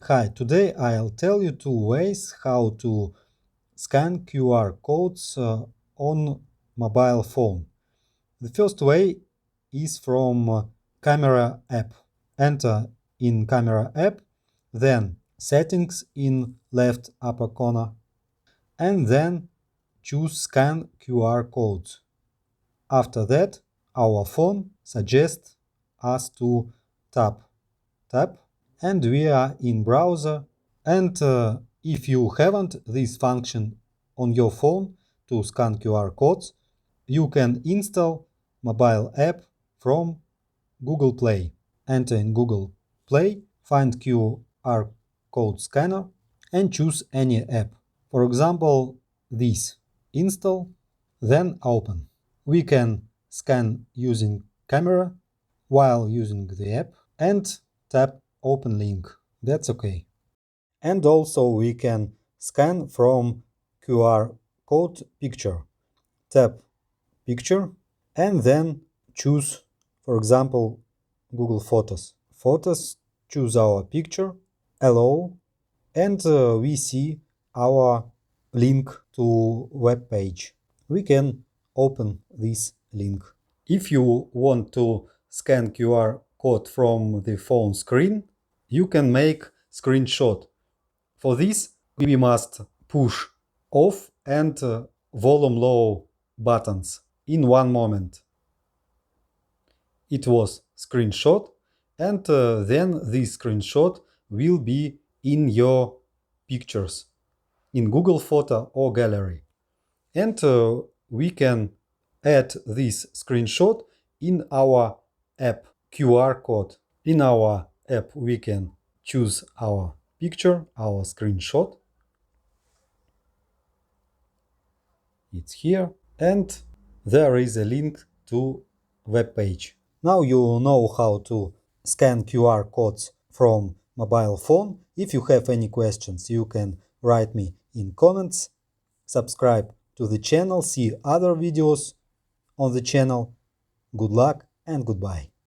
Hi, today I'll tell you two ways how to scan QR codes on mobile phone. The first way is from Camera app. Enter in Camera app, then Settings in left upper corner, and then choose Scan QR codes. After that, our phone suggests us to tap, and we are in browser. And if you haven't this function on your phone to scan QR codes, you can install mobile app from Google Play. Enter in Google Play, find QR code scanner and choose any app. For example, this. Install, then open. We can scan using camera while using the app and tap open link. That's okay. And also we can scan from QR code picture. Tap picture and then choose, for example, Google Photos. Photos, choose our picture, allow, and we see our link to web page. We can open this link. If you want to scan QR code from the phone screen, you can make screenshot. For this, we must push off and volume low buttons in one moment. It was screenshot, and then this screenshot will be in your pictures in Google Photo or Gallery. And we can add this screenshot in our app QR code. In our app, we can choose our picture, our screenshot. It's here, and there is a link to web page. Now you know how to scan QR codes from mobile phone. If you have any questions, you can write me in comments. Subscribe to the channel, see other videos on the channel. Good luck and goodbye.